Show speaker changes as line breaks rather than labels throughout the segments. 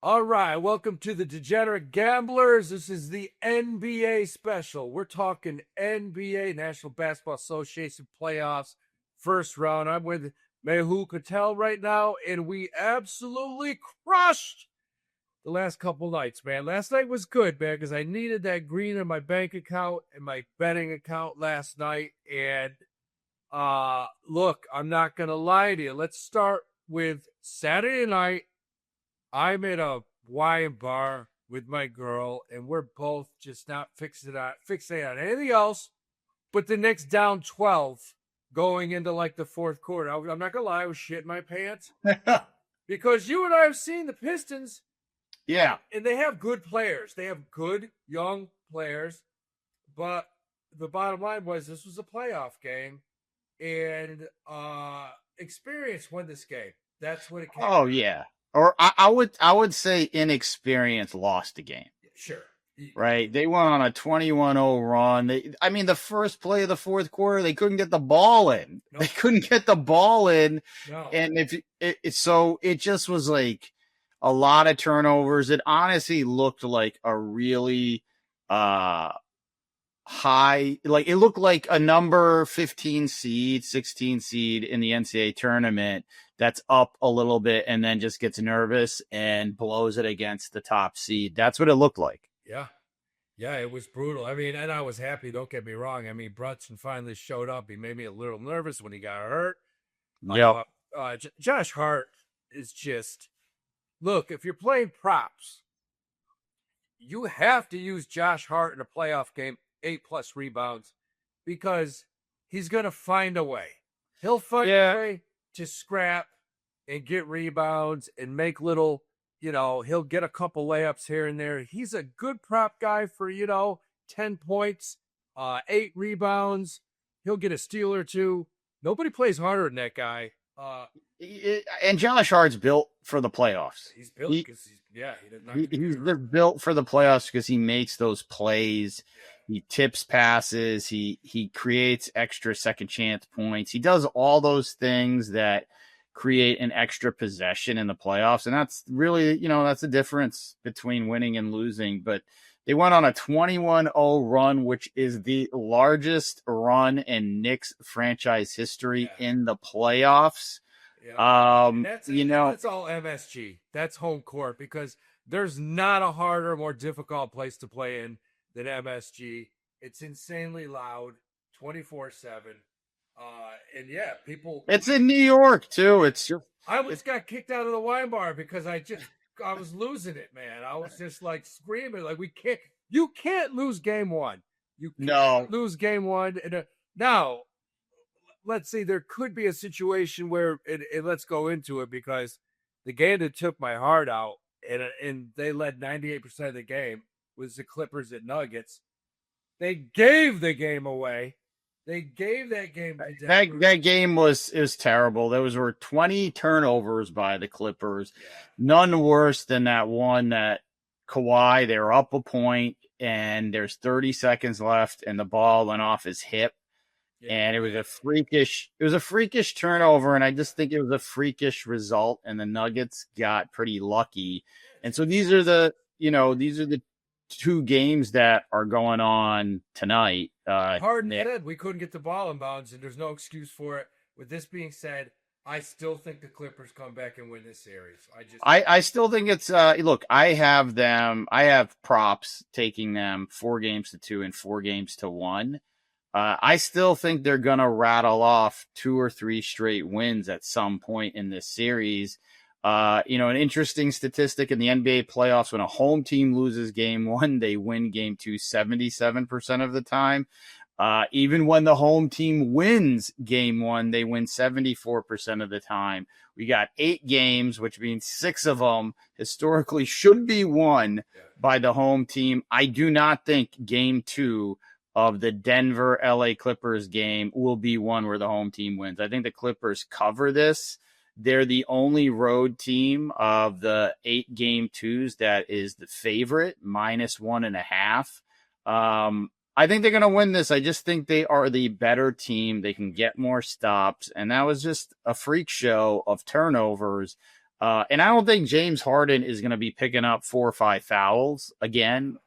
All right, welcome to the Degenerate Gamblers. This is the NBA special. We're talking NBA, National Basketball Association playoffs, first round. I'm with Mehul Patel right now, and we absolutely crushed the last couple nights, man. Last night was good, man, because I needed that green in my bank account and my betting account last night. And look, I'm not gonna lie to you. Let's start with Saturday night. I'm at a wine bar with my girl, and we're both just not fixated on anything else but the Knicks down 12 going into like the fourth quarter. I'm not gonna lie, I was shitting my pants because you and I have seen the Pistons,
Yeah.
and they have good players. They have good young players, but the bottom line was this was a playoff game, and experience won this game. That's what it came.
Oh yeah. Or I would say inexperience lost the game.
Sure.
Right? They went on a 21-0 run. The first play of the fourth quarter, they couldn't get the ball in.
Nope.
They couldn't get the ball in.
No.
And it just was like a lot of turnovers. It honestly looked like a really high, like it looked like a number 15 seed, 16 seed in the NCAA tournament that's up a little bit and then just gets nervous and blows it against the top seed. That's what it looked like.
Yeah. Yeah, it was brutal. I mean, and I was happy, don't get me wrong. I mean, Brunson finally showed up. He made me a little nervous when he got hurt.
Yep.
Josh Hart is just, look, if you're playing props, you have to use Josh Hart in a playoff game, 8+ rebounds, because he's going to find a way. He'll find a way to scrap and get rebounds and make little, he'll get a couple layups here and there. He's a good prop guy for, 10 points, 8 rebounds. He'll get a steal or two. Nobody plays harder than that guy.
And Josh Hart's built for the playoffs.
He's built because
he's built for the playoffs because he makes those plays. He tips passes. He creates extra second chance points. He does all those things that create an extra possession in the playoffs. And that's really, that's the difference between winning and losing. But they went on a 21-0 run, which is the largest run in Knicks franchise history in the playoffs.
Yeah. That's all MSG. That's home court because there's not a harder, more difficult place to play in than MSG. It's insanely loud, 24/7. And yeah, people.
It's in New York too.
I almost got kicked out of the wine bar because I was losing it, man. I was just like screaming, like you can't lose game one. You can't lose game one. And now, let's see, there could be a situation where, and let's go into it because the game that took my heart out, and they led 98% of the game, was the Clippers at Nuggets. They gave the game away. They gave that game to Denver.
That game was terrible. There were 20 turnovers by the Clippers. Yeah. None worse than that one that Kawhi, they were up a point and there's 30 seconds left and the ball went off his hip. Yeah. And it was a freakish turnover, and I just think it was a freakish result, and the Nuggets got pretty lucky. And so these are the two games that are going on tonight.
Harden, we couldn't get the ball in bounds, and there's no excuse for it. With this being said, I still think the Clippers come back and win this series.
I still think it's look, I have props taking them 4-2 and 4-1. I still think they're going to rattle off 2 or 3 straight wins at some point in this series. An interesting statistic in the NBA playoffs, when a home team loses game 1, they win game 2 77% of the time. Even when the home team wins game 1, they win 74% of the time. We got 8 games, which means 6 of them historically should be won by the home team. I do not think game 2 of the Denver LA Clippers game will be one where the home team wins. I think the Clippers cover this. They're the only road team of the 8 game 2s that is the favorite, -1.5. I think they're going to win this. I just think they are the better team. They can get more stops. And that was just a freak show of turnovers. And I don't think James Harden is going to be picking up 4 or 5 fouls again.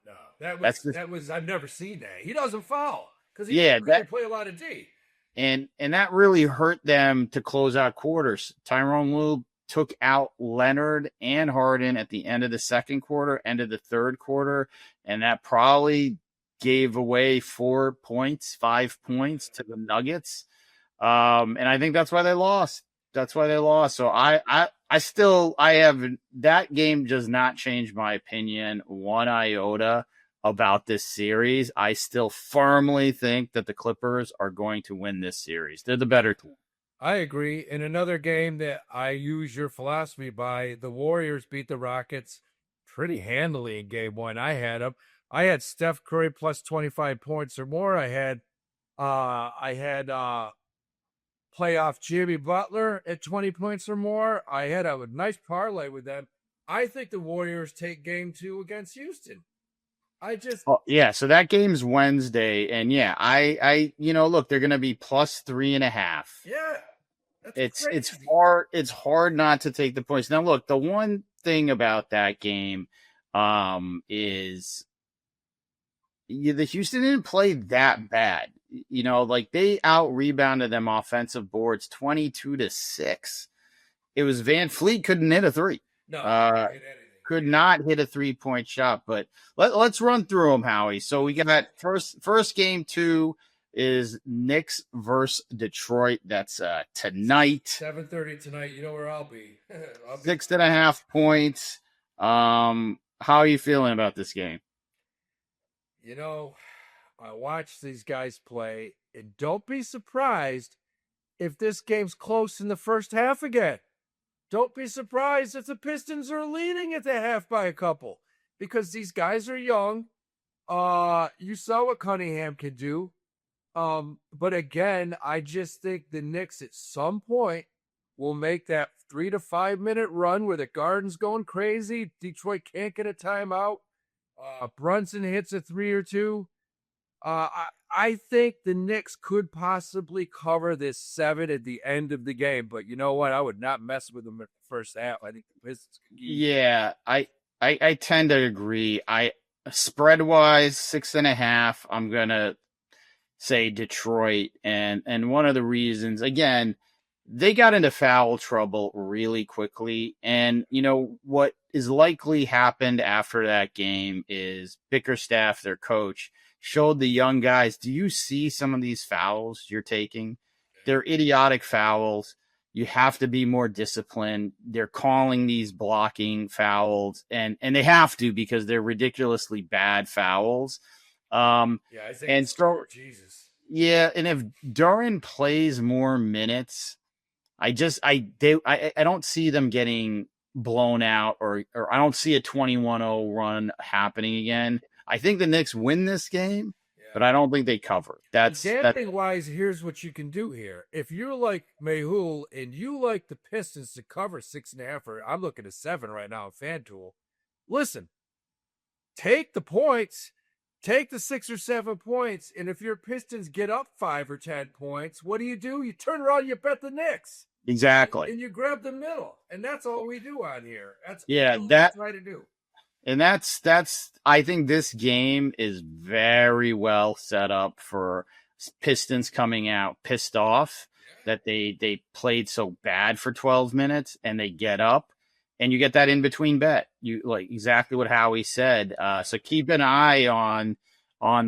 No,
That's just,
that was I've never seen that. He doesn't foul because he
yeah,
doesn't really
that
play a lot of D.
and that really hurt them to close out quarters. Tyrone Lue took out Leonard and Harden at the end of the second quarter, end of the third quarter, and that probably gave away 4 points, 5 points to the Nuggets. And I think that's why they lost. That's why they lost. So I have that game does not change my opinion one iota about this series. I still firmly think that the Clippers are going to win this series. They're the better team.
I agree. In another game that I use your philosophy by, the Warriors beat the Rockets pretty handily in game one. I had them. I had Steph Curry plus 25 points or more. I had playoff Jimmy Butler at 20 points or more. I had a nice parlay with them. I think the Warriors take game two against Houston.
Yeah, so that game's Wednesday, and yeah, look, they're gonna be plus 3.5.
Yeah.
It's hard not to take the points. Now look, the one thing about that game is the Houston didn't play that bad. Like they out rebounded them offensive boards 22-6. It was Van Fleet couldn't hit a three.
No,
could not hit a 3-point shot. But let's run through them, Howie. So we got first game 2 is Knicks versus Detroit. That's tonight.
7:30 tonight. You know where I'll be.
6.5 points. How are you feeling about this game?
I watch these guys play, and don't be surprised if this game's close in the first half again. Don't be surprised if the Pistons are leading at the half by a couple, because these guys are young. You saw what Cunningham can do. But again, I just think the Knicks at some point will make that 3 to 5 minute run where the Garden's going crazy. Detroit can't get a timeout. Brunson hits a 3 or 2. I think the Knicks could possibly cover this 7 at the end of the game, but you know what? I would not mess with them in the first half. I think the Pistons.
Yeah, I tend to agree. Spread wise 6.5. I'm gonna say Detroit, and one of the reasons, again, they got into foul trouble really quickly, and what is likely happened after that game is Bickerstaff, their coach, showed the young guys, do you see some of these fouls you're taking? They're idiotic fouls. You have to be more disciplined. They're calling these blocking fouls, and they have to because they're ridiculously bad fouls.
I think Jesus.
Yeah, and if Duran plays more minutes, I don't see them getting blown out or I don't see a 21-0 run happening again. I think the Knicks win this game, but I don't think they cover.
Damping wise, here's what you can do here. If you're like Mehul and you like the Pistons to cover 6.5, or I'm looking at 7 right now on FanDuel, listen, take the points, take the 6 or 7 points, and if your Pistons get up 5 or 10 points, what do? You turn around, you bet the Knicks.
Exactly.
And you grab the middle, and that's all we do on here. That's
all
we try to do.
And that's I think this game is very well set up for Pistons coming out pissed off that they played so bad for 12 minutes and they get up and you get that in between bet. You like exactly what Howie said. So keep an eye on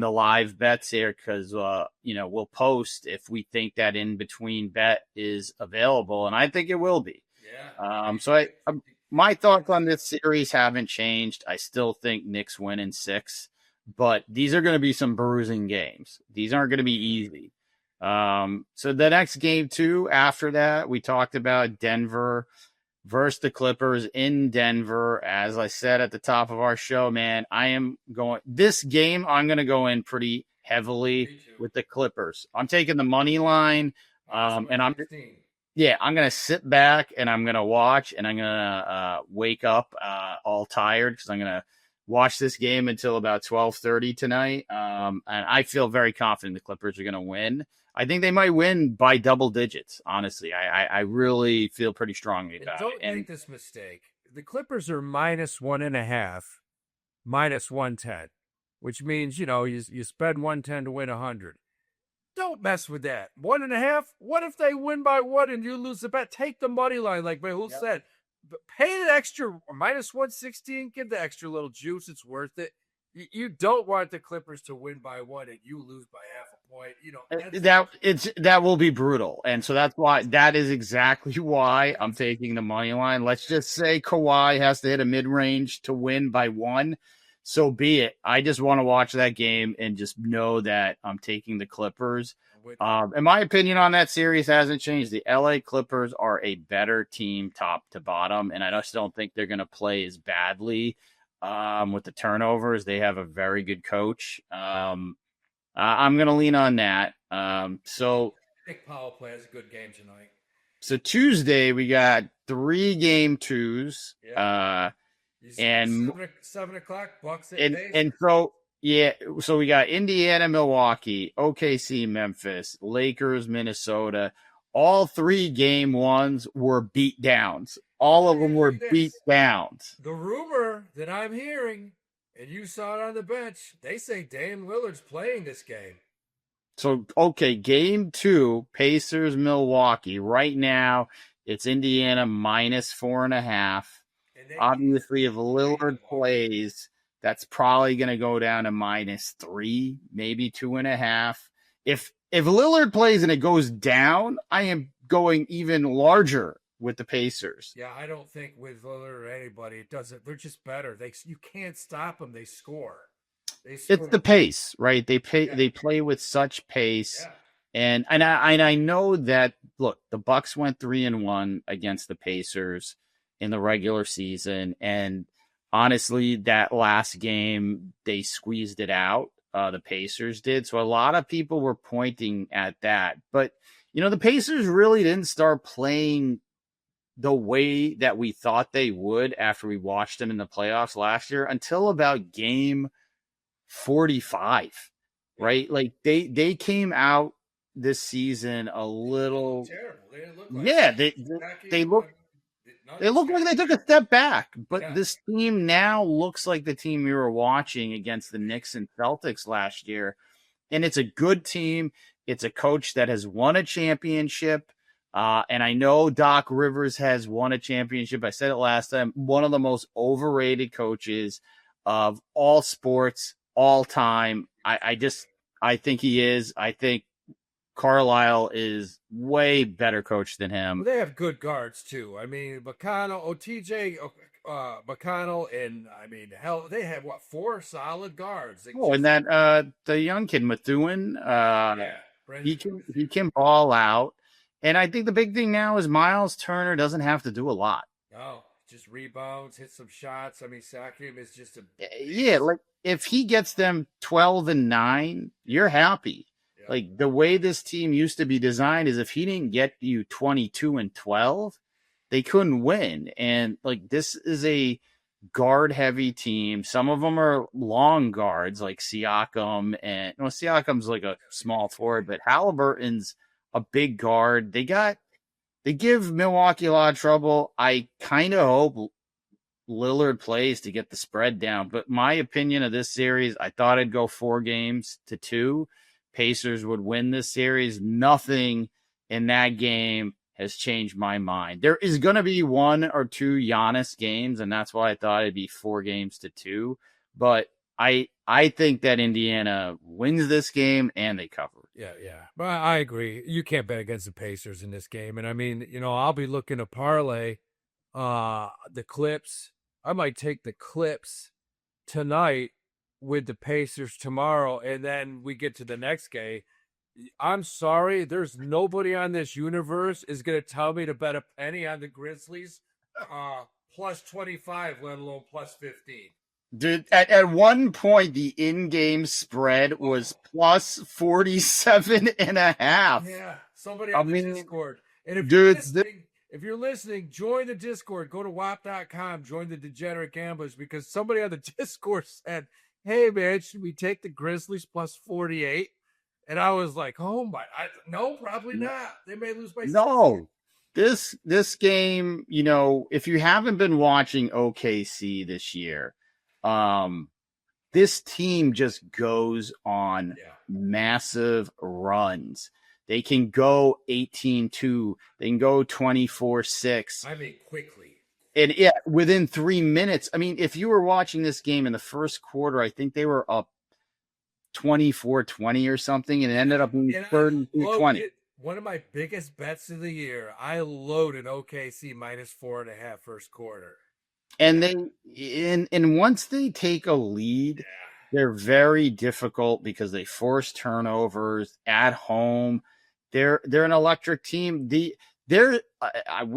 the live bets here because we'll post if we think that in between bet is available, and I think it will be. So my thoughts on this series haven't changed. I still think Knicks win in 6, but these are going to be some bruising games. These aren't going to be easy. So the next game 2 after that, we talked about Denver versus the Clippers in Denver. As I said at the top of our show, man, this game, I'm going to go in pretty heavily with the Clippers. I'm taking the money line, and I'm going to sit back and I'm going to watch and I'm going to wake up all tired because I'm going to watch this game until about 12:30 tonight. And I feel very confident the Clippers are going to win. I think they might win by double digits. Honestly, I really feel pretty strongly about it.
Don't make this mistake. The Clippers are -1.5, -110, which means you spend 110 to win 100. Don't mess with that. 1.5. What if they win by 1 and you lose the bet? Take the money line, like Mehul said. But pay the extra -116. Give the extra little juice. It's worth it. You don't want the Clippers to win by 1 and you lose by half a point.
That will be brutal, and so that is exactly why I'm taking the money line. Let's just say Kawhi has to hit a mid range to win by 1. So be it. I just want to watch that game and just know that I'm taking the Clippers. And my opinion on that series hasn't changed. The LA Clippers are a better team top to bottom, and I just don't think they're going to play as badly with the turnovers. They have a very good coach. I'm going to lean on that.
Nick Powell plays a good game tonight.
So Tuesday, we got 3 game 2s.
Yeah. And 7 o'clock, Bucks at
and so we got Indiana, Milwaukee, OKC, Memphis, Lakers, Minnesota. All 3 game 1s were beat downs. All of them were beat downs.
The rumor that I'm hearing, and you saw it on the bench, they say Dame Lillard's playing this game.
So, okay, game 2, Pacers, Milwaukee. Right now, it's Indiana -4.5. Obviously, if Lillard plays, that's probably going to go down to -3, maybe 2.5. If Lillard plays and it goes down, I am going even larger with the Pacers.
Yeah, I don't think with Lillard or anybody, it doesn't. They're just better. You can't stop them. They score.
It's the pace, right? They play with such pace.
Yeah.
And I know that, look, the Bucks went 3-1 against the Pacers in the regular season, and honestly, that last game they squeezed it out. The Pacers did, so a lot of people were pointing at that. But the Pacers really didn't start playing the way that we thought they would after we watched them in the playoffs last year until about game 45, right? Like they came out this season a little
terrible. They didn't look like
they look. They look like they took a step back, but this team now looks like the team we were watching against the Knicks and Celtics last year. And it's a good team. It's a coach that has won a championship. And I know Doc Rivers has won a championship. I said it last time. One of the most overrated coaches of all sports, all time. I think he is. I think Carlisle is way better coach than him.
Well, they have good guards too. I mean, TJ McConnell, and hell, they have 4 solid guards.
And that the young kid Methuen, he can ball out. And I think the big thing now is Miles Turner doesn't have to do a lot.
No, just rebounds, hit some shots. Sakim is just
like if he gets them 12-9, you're happy. Like the way this team used to be designed is if he didn't get you 22-12, they couldn't win. And like this is a guard heavy team. Some of them are long guards like Siakam, and Siakam's like a small forward, but Halliburton's a big guard. They give Milwaukee a lot of trouble. I kind of hope Lillard plays to get the spread down. But my opinion of this series, I thought it'd go 4-2. Pacers would win this series. Nothing in that game has changed my mind. There is going to be 1 or 2 Giannis games, and that's why I thought it'd be 4-2. But I think that Indiana wins this game and they cover.
Yeah. But I agree. You can't bet against the Pacers in this game. And I'll be looking to parlay the Clips. I might take the Clips tonight with the Pacers tomorrow, and then we get to the next game. I'm sorry, there's nobody on this universe is going to tell me to bet a penny on the Grizzlies plus 25, let alone plus 15.
Dude, at one point, the in-game spread was plus 47.5.
Yeah, somebody on the Discord. And if you're listening, join the Discord. Go to whop.com, join the Degenerate Gamblers, because somebody on the Discord said, hey, man, should we take the Grizzlies plus 48? And I was like, oh, no, probably not. They may lose by 6.
No. This game, if you haven't been watching OKC this year, this team just goes on massive runs. They can go 18-2. They can go 24-6.
I mean, quickly.
And within 3 minutes. I mean, if you were watching this game in the first quarter, I think they were up 24-20 or something, and it ended up being 30-20.
One of my biggest bets of the year, I loaded OKC minus 4.5 first quarter.
And and once they take a lead, they're very difficult because they force turnovers at home. They're an electric team. We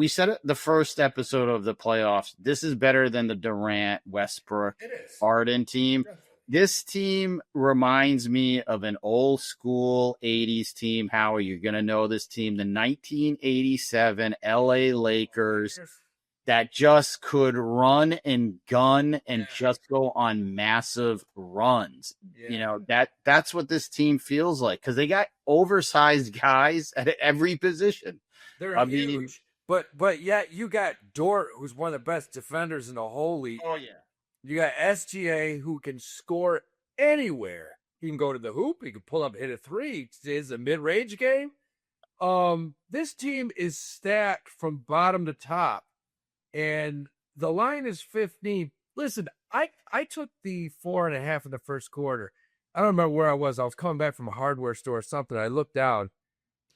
said it the first episode of the playoffs. This is better than the Durant, Westbrook, Harden team.
Definitely.
This team reminds me of an old school 80s team. Howie, you're going to know this team, the 1987 LA Lakers, that just could run and gun and just go on massive runs. That's what this team feels like, because they got oversized guys at every position.
They're huge. But yet you got Dort, who's one of the best defenders in the whole league.
Oh, yeah.
You got SGA, who can score anywhere. He can go to the hoop. He can pull up and hit a three. It's a mid-range game. This team is stacked from bottom to top. And the line is 15. Listen, I took the 4.5 in the first quarter. I don't remember where I was. I was coming back from a hardware store or something. I looked down,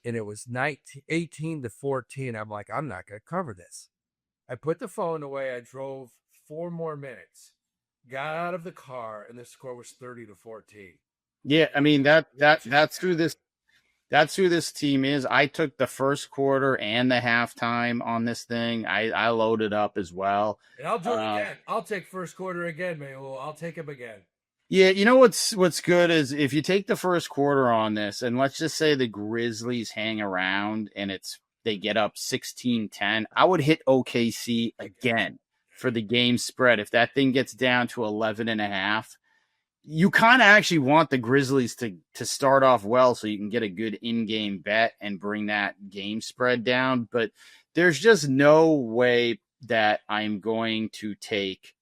and it was 18-14. I'm like, I'm not going to cover this. I put the phone away. I drove 4 more minutes, got out of the car, and the score was 30-14.
Yeah, I mean that's who this team is. I took the first quarter and the halftime on this thing. I loaded up as well.
And I'll do it again. I'll take first quarter again, Mayul. I'll take him again.
Yeah, you know what's good is if you take the first quarter on this, and let's just say the Grizzlies hang around and they get up 16-10, I would hit OKC again for the game spread. If that thing gets down to 11.5, you kind of actually want the Grizzlies to start off well so you can get a good in-game bet and bring that game spread down. But there's just no way that I'm going to take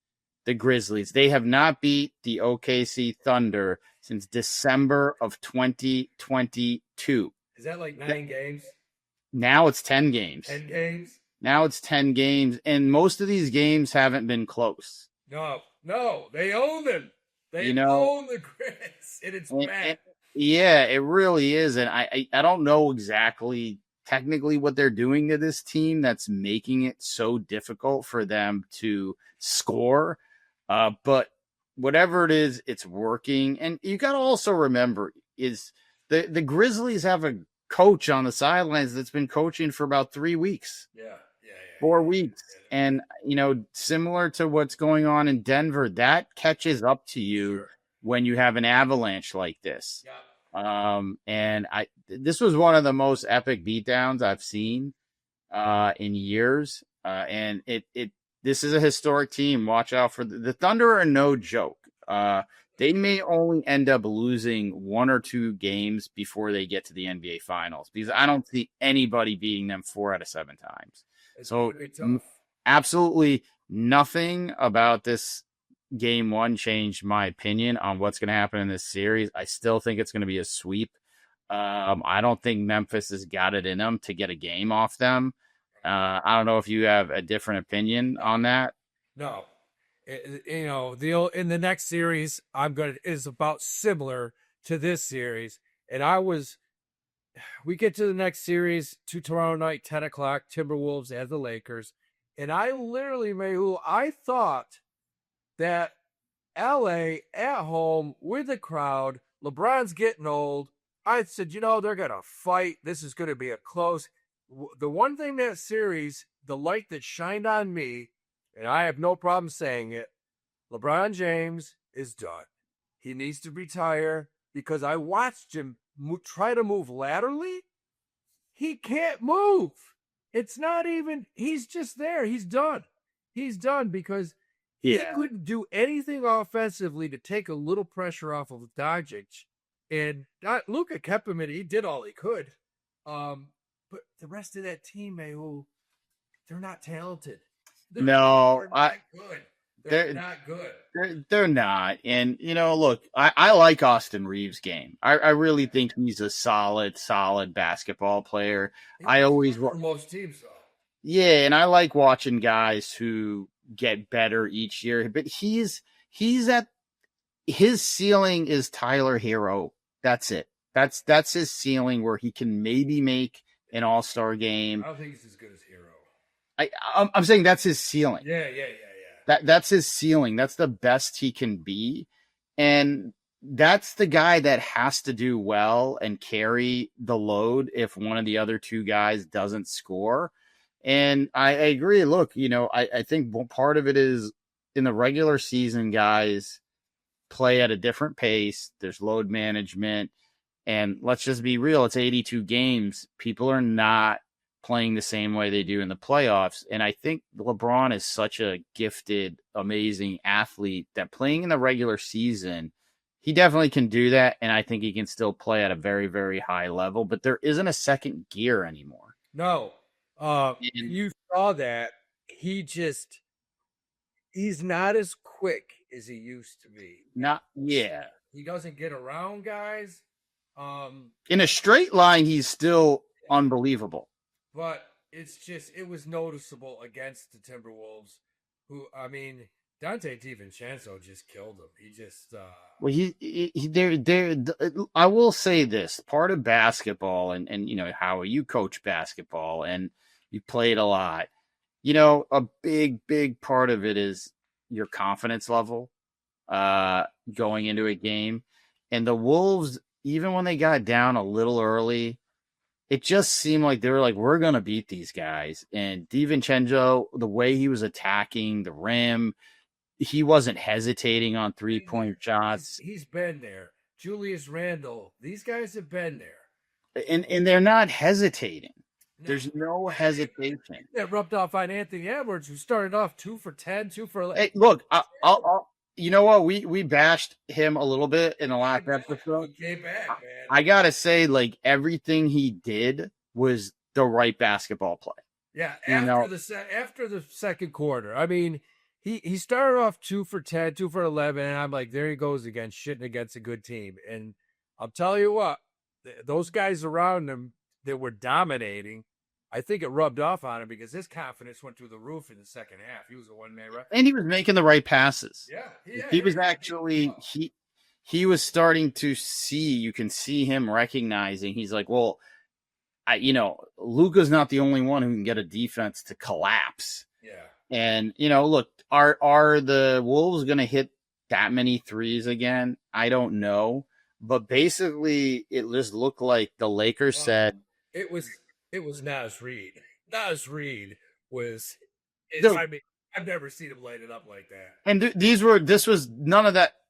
the Grizzlies. They have not beat the OKC Thunder since December of 2022.
Is that like 9 games?
Now it's 10 games.
10 games?
Now it's 10 games, and most of these games haven't been close.
No, they own them. They own the Grizz, and it's bad.
Yeah, it really is, and I don't know exactly technically what they're doing to this team that's making it so difficult for them to score, but whatever it is, it's working. And you got to also remember is the Grizzlies have a coach on the sidelines that's been coaching for about 3 weeks. 4 weeks. And, similar to what's going on in Denver, that catches up to you when you have an avalanche like this. And this was one of the most epic beatdowns I've seen in years. And this is a historic team. Watch out for the Thunder are no joke. They may only end up losing 1 or 2 games before they get to the NBA Finals, because I don't see anybody beating them 4 out of 7 times. So absolutely nothing about this game 1 changed my opinion on what's going to happen in this series. I still think it's going to be a sweep. I don't think Memphis has got it in them to get a game off them. I don't know if you have a different opinion on that.
No. In the next series, is about similar to this series. And we get to the next series tomorrow night, 10 o'clock, Timberwolves at the Lakers. And I literally, I thought that LA at home with the crowd, LeBron's getting old. I said, they're going to fight. This is going to be a close. The one thing that series, the light that shined on me, and I have no problem saying it, LeBron James is done. He needs to retire, because I watched him try to move laterally. He can't move. It's not even, he's just there. He's done. He's done because he couldn't do anything offensively to take a little pressure off of Doncic. And Luka kept him in. He did all he could. But the rest of that team, they're not talented. They're not good. They're not good.
They're not. And, look, I like Austin Reeves' game. I really think he's a solid basketball player. I always
for most teams, though.
Yeah, and I like watching guys who get better each year. But he's at his ceiling is Tyler Hero. That's it. That's his ceiling where he can maybe make an All-Star game.
I don't think he's as good as Hero.
I'm saying that's his ceiling.
Yeah.
That's his ceiling. That's the best he can be. And that's the guy that has to do well and carry the load if one of the other two guys doesn't score. And I agree. Look, I think part of it is in the regular season, guys play at a different pace. There's load management. And let's just be real. It's 82 games. People are not playing the same way they do in the playoffs. And I think LeBron is such a gifted, amazing athlete that playing in the regular season, he definitely can do that. And I think he can still play at a very, very high level, but there isn't a second gear anymore.
No. You saw that. He's not as quick as he used to be. He doesn't get around guys.
In a straight line, he's still unbelievable.
But it was noticeable against the Timberwolves, who, Dante DiVincenzo just killed him. He just,
I will say this, part of basketball and Howie, you coach basketball and you played a lot, a big part of it is your confidence level, going into a game. And the Wolves, even when they got down a little early, it just seemed like they were like, we're going to beat these guys. And DiVincenzo, the way he was attacking the rim, he wasn't hesitating on 3-point shots.
He's been there. Julius Randle, these guys have been there.
And they're not hesitating. There's no hesitation.
That rubbed off on Anthony Edwards, who started off 2 for 10, 2 for 11.
Hey, look, I'll you know what? We bashed him a little bit in the last episode.
He came back, man.
I gotta say, like, everything he did was the right basketball play.
Yeah, after the second quarter. He started off 2 for 10, 2 for 11, and I'm like, there he goes again, shitting against a good team. And I'll tell you what, those guys around him that were dominating, I think it rubbed off on him because his confidence went through the roof in the second half. He was a one-man rep.
And he was making the right passes.
Yeah.
He was actually, he was starting to see, you can see him recognizing, he's like, well, Luka's not the only one who can get a defense to collapse.
Yeah.
And, look, are the Wolves going to hit that many threes again? I don't know. But basically, it just looked like the Lakers said.
It was Naz Reid. Naz Reid was, I've never seen him light it up like that.
And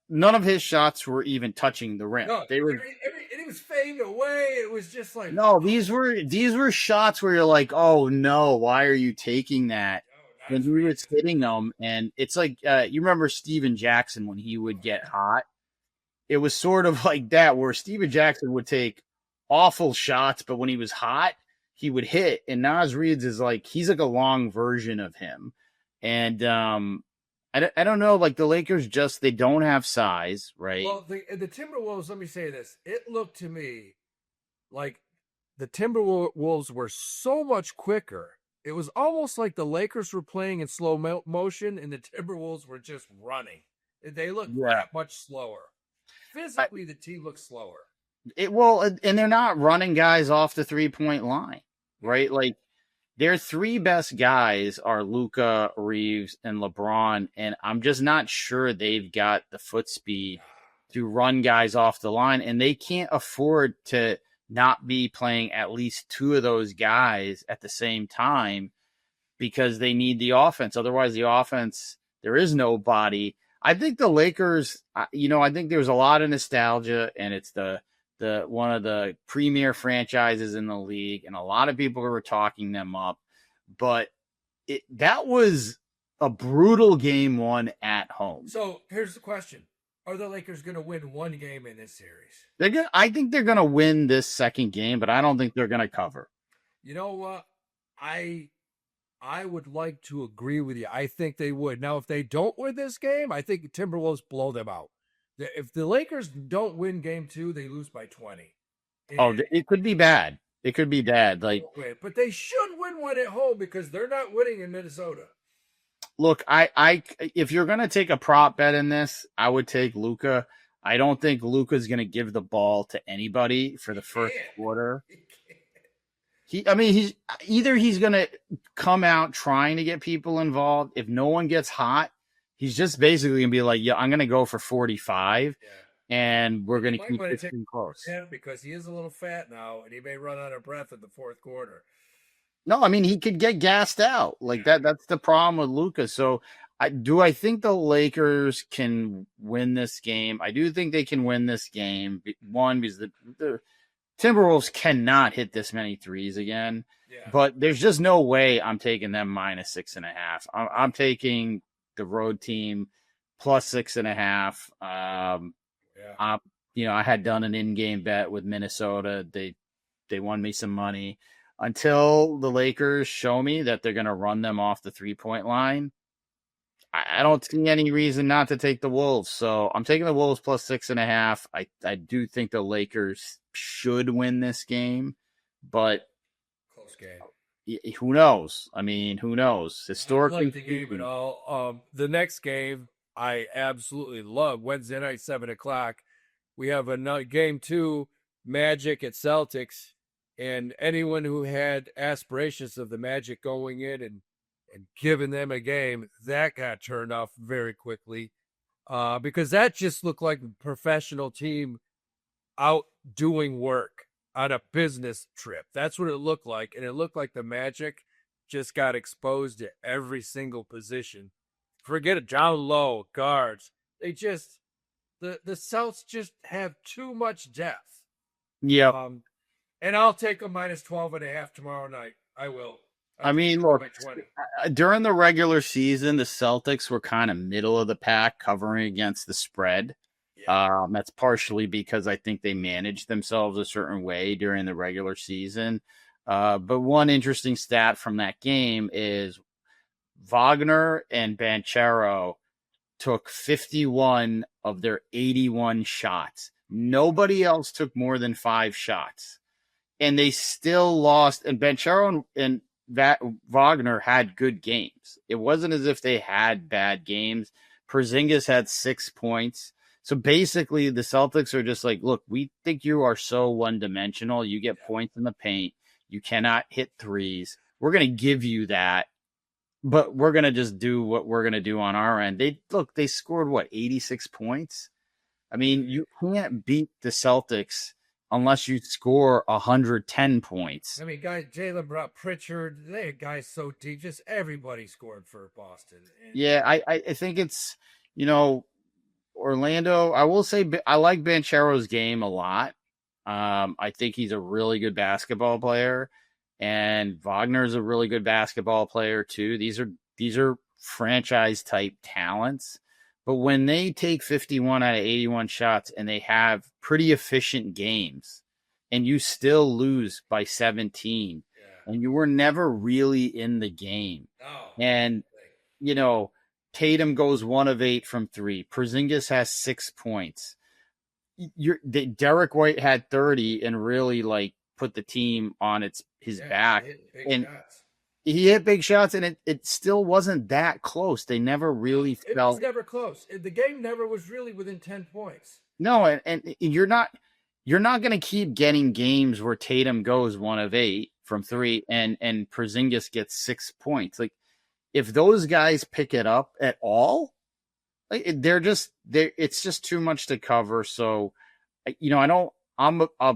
none of his shots were even touching the rim.
No, and it was fading away. It was just like,
no, these were shots where you're like, oh no, why are you taking that? And he was hitting them, and it's like, you remember Steven Jackson when he would get hot? It was sort of like that, where Steven Jackson would take awful shots, but when he was hot, he would hit. And Naz Reid is like, he's like a long version of him. And I don't know, like the Lakers they don't have size, right?
Well, the Timberwolves, let me say this. It looked to me like the Timberwolves were so much quicker. It was almost like the Lakers were playing in slow motion and the Timberwolves were just running. They looked that much slower. Physically, the team looks slower.
And they're not running guys off the 3-point line, right? Like, their three best guys are Luka, Reeves, and LeBron, and I'm just not sure they've got the foot speed to run guys off the line, and they can't afford to not be playing at least two of those guys at the same time because they need the offense. Otherwise, the offense, there is no body. I think the Lakers, I think there's a lot of nostalgia, and it's the one of the premier franchises in the league, and a lot of people were talking them up. but that was a brutal game one at home.
So here's the question: are the Lakers going to win one game in this series?
I think they're going to win this second game, but I don't think they're going to cover.
You know what? I would like to agree with you. I think they would. Now, if they don't win this game, I think Timberwolves blow them out. If the Lakers don't win game 2, they lose by 20.
And it could be bad. It could be bad.
But they should win one at home because they're not winning in Minnesota.
Look, if you're going to take a prop bet in this, I would take Luka. I don't think Luka's going to give the ball to anybody for the first quarter. He's going to come out trying to get people involved. If no one gets hot, he's just basically going to be like, yeah, I'm going to go for 45. Yeah. And we're going to keep this thing close.
Yeah, because he is a little fat now, and he may run out of breath in the fourth quarter.
No, I mean, he could get gassed out. That's the problem with Luka. So I think the Lakers can win this game. I do think they can win this game. One, because the Timberwolves cannot hit this many threes again. Yeah. But there's just no way I'm taking them minus 6.5. I'm taking the road team plus 6.5. I had done an in-game bet with Minnesota. They won me some money. Until the Lakers show me that they're going to run them off the 3-point line, I don't see any reason not to take the Wolves. So I'm taking the Wolves plus 6.5. I do think the Lakers should win this game, but
close game.
Who knows? I mean, who knows? Historically,
I like the game at all. The next game I absolutely love. Wednesday night, 7:00. We have another game 2, Magic at Celtics. And anyone who had aspirations of the Magic going in and giving them a game, that got turned off very quickly because that just looked like a professional team out doing work on a business trip. That's what it looked like. And it looked like the Magic just got exposed at every single position. Forget it, down low, guards. They just, the Celts just have too much depth.
Yeah.
And I'll take a minus 12.5 tomorrow night. I will.
Look, during the regular season, the Celtics were kind of middle of the pack covering against the spread. Yeah. That's partially because I think they managed themselves a certain way during the regular season. But one interesting stat from that game is Wagner and Banchero took 51 of their 81 shots. Nobody else took more than 5 shots. And they still lost. And Banchero and Wagner had good games. It wasn't as if they had bad games. Porzingis had 6 points. So basically, the Celtics are just like, look, we think you are so one-dimensional. You get points in the paint. You cannot hit threes. We're going to give you that. But we're going to just do what we're going to do on our end. They scored, 86 points? I mean, you can't beat the Celtics unless you score 110 points.
I mean, guys, Jalen Brown, Pritchard, they had guys so deep. Just everybody scored for Boston.
Yeah, I think it's, Orlando. I will say I like Banchero's game a lot. I think he's a really good basketball player, and Wagner's a really good basketball player too. These are franchise type talents. But when they take 51 out of 81 shots and they have pretty efficient games and you still lose by 17 and you were never really in the game.
Oh,
and, Tatum goes 1 of 8 from 3. Porzingis has 6 points. Derek White had 30 and really put the team on his back. He hit big shots, and it still wasn't that close. They never really felt.
It was never close. The game never was really within 10 points.
No, and you're not going to keep getting games where Tatum goes 1 of 8 from 3 and Porzingis gets 6 points. If those guys pick it up at all, it's just too much to cover. So, I'm a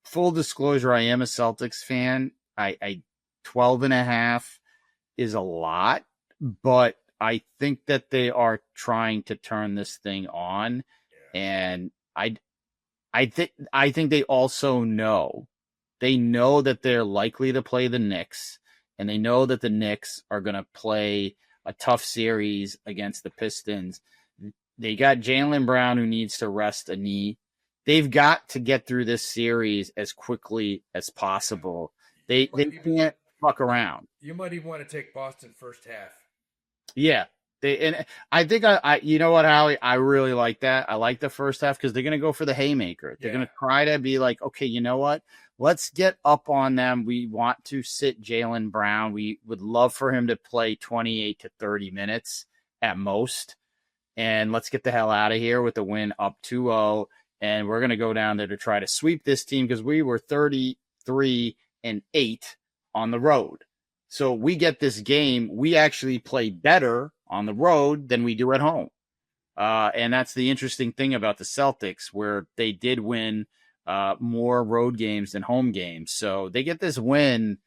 full disclosure. I am a Celtics fan. I 12.5 is a lot, but I think that they are trying to turn this thing on. And I think they also know that they're likely to play the Knicks, and they know that the Knicks are going to play a tough series against the Pistons. They got Jaylen Brown, who needs to rest a knee. They've got to get through this series as quickly as possible. They can't fuck around.
You might even want to take Boston first half.
Yeah. And I think I you know what, Howie? I really like that. I like the first half because they're going to go for the haymaker. They're going to try to be like, okay, you know what? Let's get up on them. We want to sit Jaylen Brown. We would love for him to play 28 to 30 minutes at most. And let's get the hell out of here with the win up 2-0. And we're going to go down there to try to sweep this team because we were 33-8 on the road. So we get this game. We actually play better on the road than we do at home. And that's the interesting thing about the Celtics, where they did win more road games than home games. So they get this win.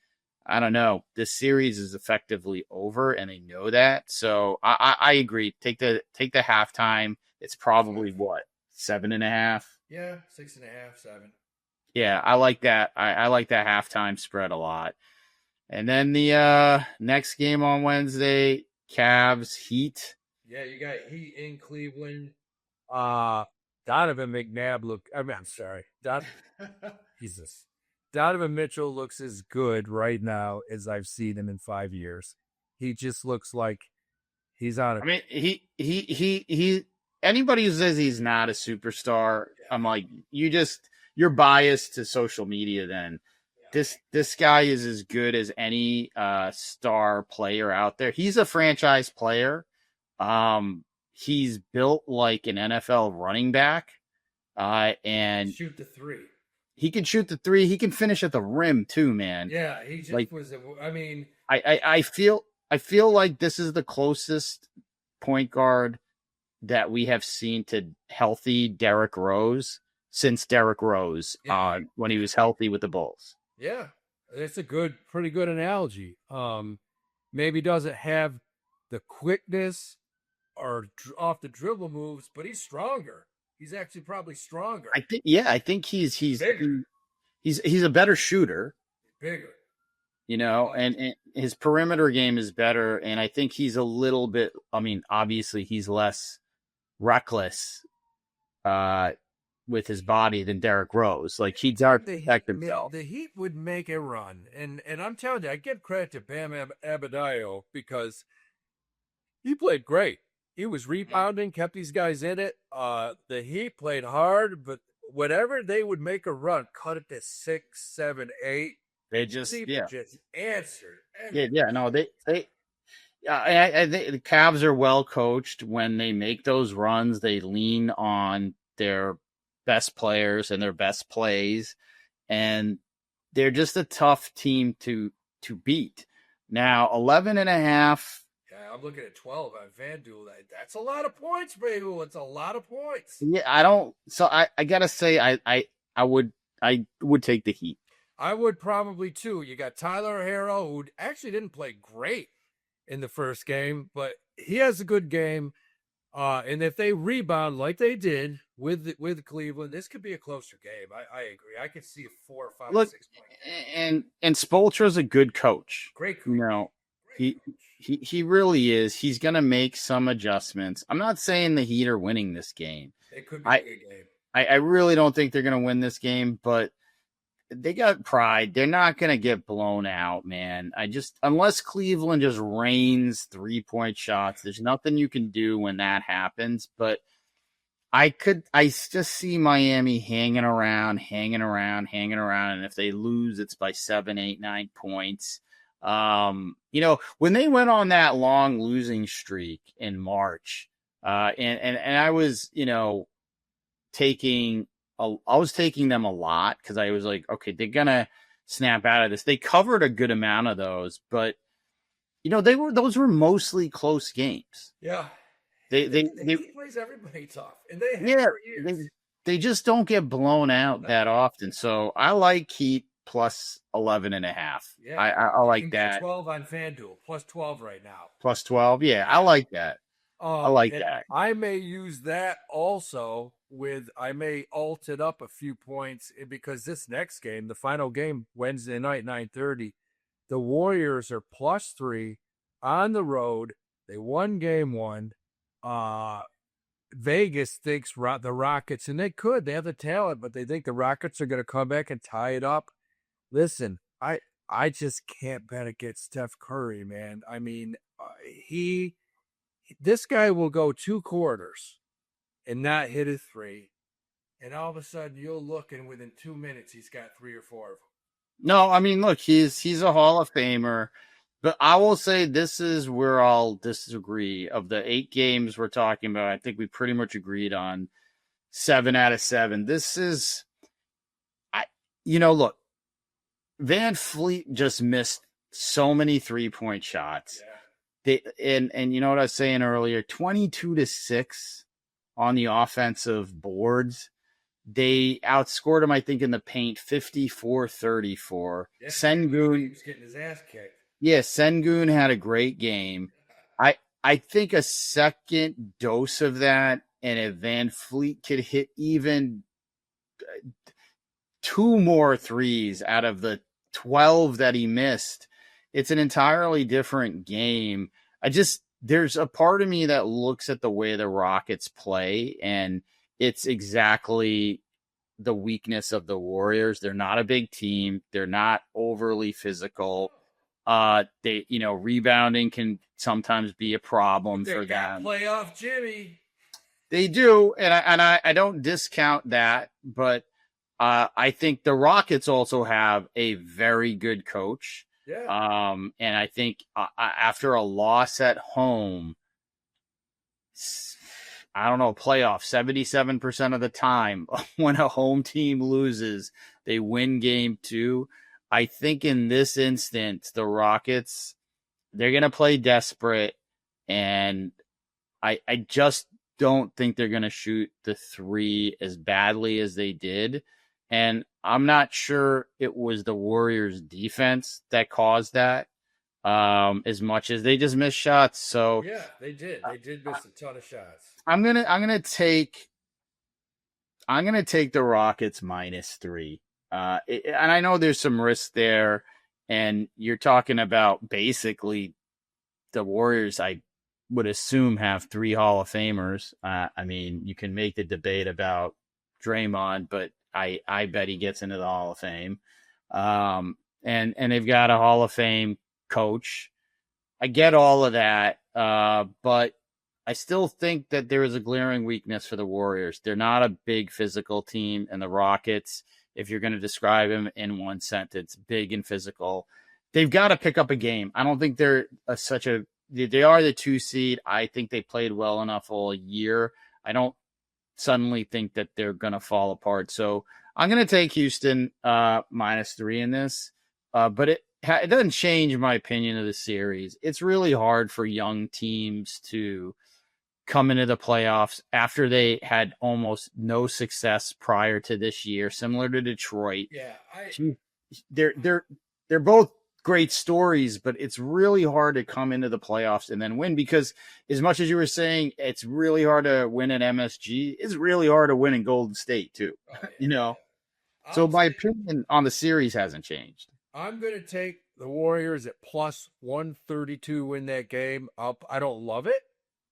I don't know. This series is effectively over, and they know that. So I agree. Take the halftime. It's probably what, 7.5?
Yeah, 6.5, 7.
Yeah, I like that. I like that halftime spread a lot. And then the next game on Wednesday, Cavs Heat.
Yeah, you got Heat in Cleveland. Donovan McNabb I'm sorry. Jesus. Donovan Mitchell looks as good right now as I've seen him in 5 years. He just looks like he's on
I mean, he anybody who says he's not a superstar, I'm like, you're biased to social media then. This guy is as good as any star player out there. He's a franchise player. He's built like an NFL running back. And
shoot the three.
He can shoot the three. He can finish at the rim too, man.
Yeah, he just was. I mean,
I feel like this is the closest point guard that we have seen to healthy Derrick Rose since Derrick Rose when he was healthy with the Bulls.
Yeah, it's a pretty good analogy. Maybe doesn't have the quickness or off the dribble moves, but he's stronger. He's actually probably stronger.
I think he's bigger. He's a better shooter.
Bigger.
You know, and his perimeter game is better, and I think he's a little bit, I mean, obviously he's less reckless with his body than Derrick Rose. Like, he'd protect himself.
The Heat would make a run, and I'm telling you, I give credit to Bam Adebayo because he played great. He was rebounding, kept these guys in it. The Heat played hard, but whatever they would make a run, cut it to 6, 7, 8.
They just
answered.
No, they I think the Cavs are well coached. When they make those runs, they lean on their best players and their best plays, and they're just a tough team to beat. Now, 11.5.
Yeah, I'm looking at 12 on FanDuel. That's a lot of points, baby. It's a lot of points.
Yeah, I gotta say, I would take the Heat.
I would probably too. You got Tyler Herro, who actually didn't play great in the first game, but he has a good game. And if they rebound like they did with Cleveland, this could be a closer game. I agree. I could see a 4 or 5 or 6 point.
And Spoelstra's a good coach.
Great coach.
You know, he really is. He's gonna make some adjustments. I'm not saying the Heat are winning this game.
It could be a good game.
I really don't think they're gonna win this game, but they got pride. They're not going to get blown out, man. Unless Cleveland just rains 3-point shots, there's nothing you can do when that happens. But I just see Miami hanging around. And if they lose, it's by 7, 8, 9 points. You know, when they went on that long losing streak in March, and I was, you know, I was taking them a lot because I was like, okay, they're gonna snap out of this. They covered a good amount of those, but you know, those were mostly close games.
Yeah,
they
plays everybody tough, and
they just don't get blown out that often. So I like Heat plus 11.5.
Yeah,
I like that.
12 on FanDuel, plus 12 right now.
Plus 12, yeah, I like that. I like that.
I may use that also I may alt it up a few points because this next game, the final game, Wednesday night, 9:30, The Warriors are +3 on the road. They won game one. Vegas thinks the Rockets, and they could. They have the talent, but they think the Rockets are going to come back and tie it up. Listen, I just can't bet against Steph Curry, man. I mean, this guy will go 2 quarters and not hit a three, and all of a sudden you'll look, and within 2 minutes he's got 3 or 4 of them.
No, I mean, look, he's a Hall of Famer, but I will say this is where I'll disagree. Of the 8 games we're talking about, I think we pretty much agreed on 7 out of 7. This is, look, Van Fleet just missed so many 3-point shots.
Yeah.
And you know what I was saying earlier, 22-6 on the offensive boards. They outscored him, I think, in the paint 54-34.
Yeah,
Sengun
was getting his ass kicked.
Yeah, Sengun had a great game. I think a second dose of that, and if Van Fleet could hit even 2 more threes out of the 12 that he missed, it's an entirely different game. There's a part of me that looks at the way the Rockets play, and it's exactly the weakness of the Warriors. They're not a big team. They're not overly physical. Rebounding can sometimes be a problem for them.
Playoff Jimmy.
They do, and I don't discount that, but I think the Rockets also have a very good coach.
Yeah.
And I think after a loss at home, I don't know, playoff 77% of the time when a home team loses, they win game 2. I think in this instance, the Rockets, they're going to play desperate, and I just don't think they're going to shoot the 3 as badly as they did. And I'm not sure it was the Warriors' defense that caused that as much as they just missed shots. So
yeah, they did. They did miss a ton of shots.
I'm gonna take the Rockets -3. And I know there's some risk there, and you're talking about basically the Warriors, I would assume, have 3 Hall of Famers. I mean, you can make the debate about Draymond, but I bet he gets into the Hall of Fame. And they've got a Hall of Fame coach. I get all of that, but I still think that there is a glaring weakness for the Warriors. They're not a big physical team, and the Rockets, if you're going to describe them in one sentence, big and physical. They've got to pick up a game. I don't think they're they are the 2 seed. I think they played well enough all year. I don't suddenly think that they're going to fall apart. So I'm going to take Houston -3 in this. But it doesn't change my opinion of the series. It's really hard for young teams to come into the playoffs after they had almost no success prior to this year, similar to Detroit.
Yeah,
they're both great stories, but it's really hard to come into the playoffs and then win, because as much as you were saying it's really hard to win at MSG, it's really hard to win in Golden State too.
Oh, yeah.
So my opinion on the series hasn't changed.
I'm going to take the Warriors at +132 win that game. I don't love it,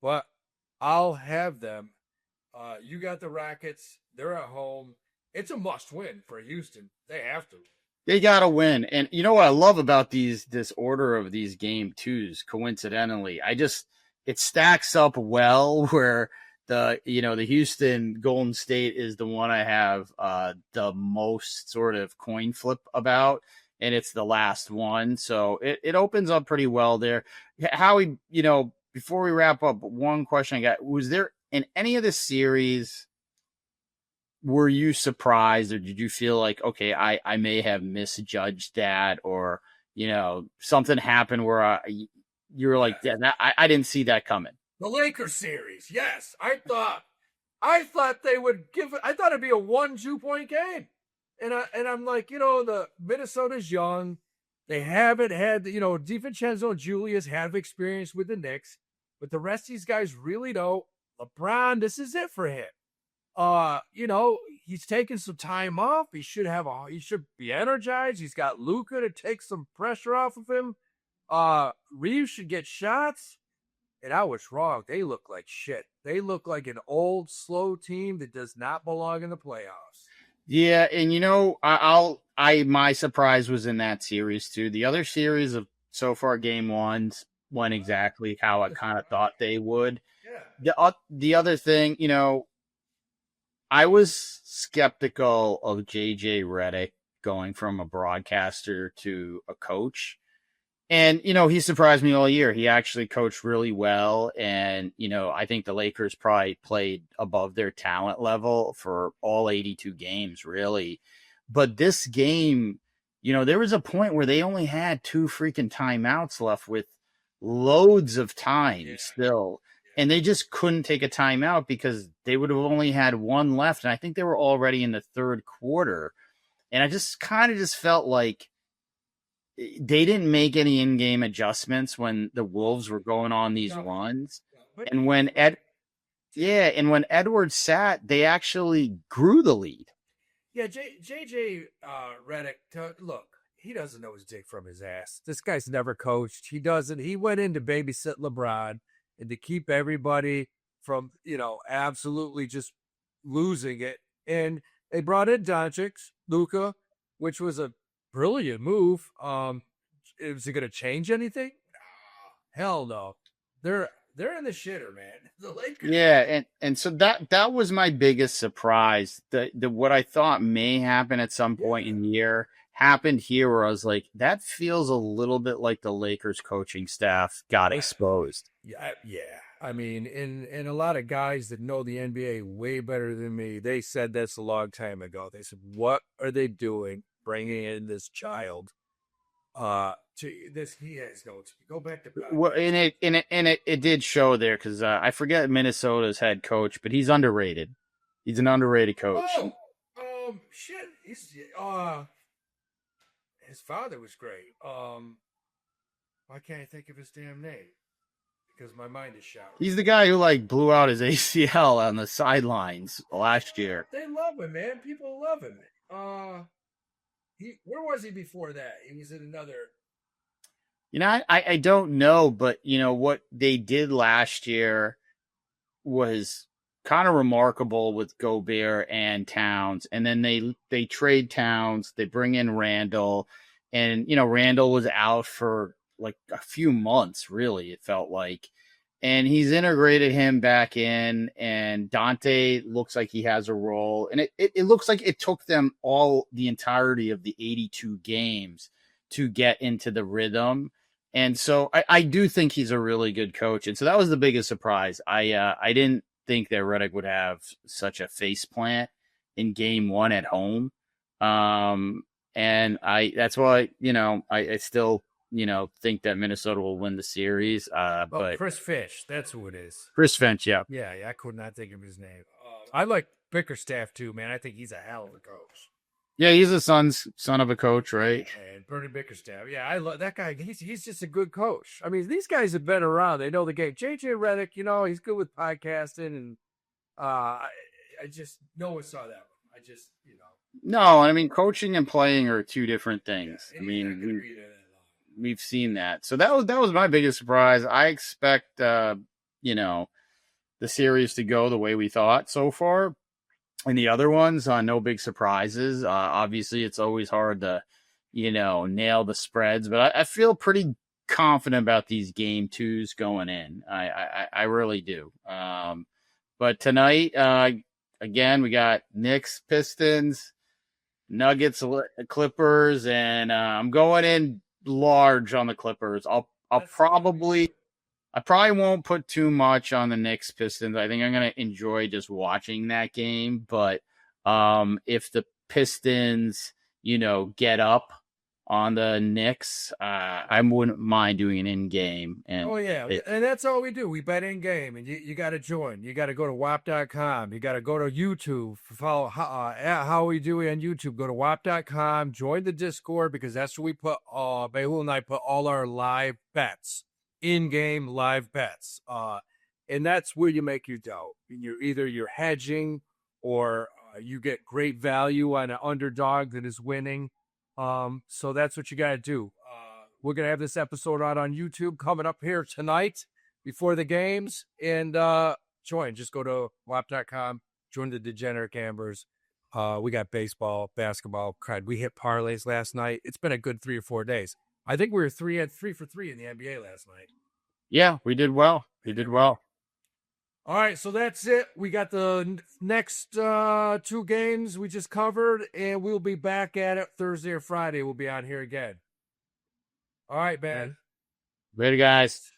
but I'll have them. You got the Rockets. They're at home. It's a must win for Houston. They have to.
They got to win. And you know what I love about this order of these game 2s, coincidentally, it stacks up well where the Houston Golden State is the one I have the most sort of coin flip about, and it's the last one. So it opens up pretty well there. Howie, before we wrap up, one question I got, was there in any of the series, were you surprised, or did you feel like, okay, I may have misjudged that, or, something happened where you were like, yeah, I didn't see that coming?
The Lakers series, yes. I thought they would I thought it'd be a 1-2 point game. And I'm like, the Minnesota's young. They haven't had, DiVincenzo and Julius have experience with the Knicks, but the rest of these guys really don't. LeBron, this is it for him. he's taking some time off. He should be energized. He's got Luka to take some pressure off of him. Reeves should get shots. And I was wrong. They look like shit. They look like an old, slow team that does not belong in the playoffs.
Yeah, and my surprise was in that series too. The other series of so far game ones went exactly how I kind of thought they would.
Yeah.
The other thing, I was skeptical of JJ Redick going from a broadcaster to a coach. And, he surprised me all year. He actually coached really well. And, I think the Lakers probably played above their talent level for all 82 games, really. But this game, there was a point where they only had 2 freaking timeouts left with loads of time still. And they just couldn't take a timeout because they would have only had 1 left. And I think they were already in the third quarter. And I just kind of felt like they didn't make any in-game adjustments when the Wolves were going on these runs. And when Edwards sat, they actually grew the lead.
Yeah, JJ Redick, look, he doesn't know his dick from his ass. This guy's never coached. He doesn't. He went in to babysit LeBron and to keep everybody from, absolutely just losing it. And they brought in Doncic, Luka, which was a brilliant move. Is it going to change anything? Hell no. They're in the shitter, man. The Lakers.
Yeah, and so that was my biggest surprise. The what I thought may happen at some point in the year happened here, where I was like, that feels a little bit like the Lakers coaching staff got exposed.
Yeah. I mean, and a lot of guys that know the NBA way better than me, they said this a long time ago. They said, "What are they doing, bringing in this child?" He has no. Go back to.
Well, and it did show there because I forget Minnesota's head coach, but he's underrated. He's an underrated coach.
Oh, shit. He's his father was great. Why can't I think of his damn name? Because my mind is shot.
He's the guy who blew out his ACL on the sidelines last year.
They love him, man. People love him. Where was he before that? He was in another.
I don't know, but what they did last year was kind of remarkable with Gobert and Towns, and then they trade Towns, they bring in Randall, and Randall was out for like a few months, really, it felt like. And he's integrated him back in, and Dante looks like he has a role. And it looks like it took them all the entirety of the 82 games to get into the rhythm. And so I do think he's a really good coach. And so that was the biggest surprise. I didn't think that Redick would have such a face plant in game 1 at home. And that's why, I still, think that Minnesota will win the series. But
Chris Finch, that's who it is.
Chris Finch, yeah.
Yeah, I could not think of his name. I like Bickerstaff too, man. I think he's a hell of a coach.
Yeah, he's a son of a coach, right?
And Bernie Bickerstaff. Yeah, I love that guy. He's just a good coach. I mean, these guys have been around. They know the game. JJ Redick, he's good with podcasting, and I just no one saw that one. I just,
No, I mean, coaching and playing are 2 different things. Yeah, I mean, we've seen that. So that was my biggest surprise. I expect the series to go the way we thought so far. And the other ones, no big surprises. Obviously, it's always hard to, nail the spreads, but I feel pretty confident about these game 2s going in. I really do. But tonight, again, we got Knicks, Pistons, Nuggets, Clippers, and I'm going in large on the Clippers. I probably won't put too much on the Knicks Pistons. I think I'm going to enjoy just watching that game. But if the Pistons, get up on the Knicks, I wouldn't mind doing an in-game. And
and that's all we do. We bet in-game, and you got to join. You got to go to Whop.com. You got to go to YouTube. Follow at Howie Dewey on YouTube. Go to Whop.com. Join the Discord, because that's where we put, Behul and I put all our live bets. In-game live bets, and that's where you make your dough. You're hedging, or You get great value on an underdog that is winning. So that's what you got to do. We're going to have this episode out on YouTube coming up here tonight before the games. And join. Just go to whop.com, join the Degenerate Gamblers. We got baseball, basketball. Cried. We hit parlays last night. It's been a good 3 or 4 days. I think we were 3 for 3 in the NBA last night.
Yeah, we did well. We did well.
All right, so that's it. We got the next 2 games we just covered, and we'll be back at it Thursday or Friday. We'll be on here again. All right, man.
Later, guys.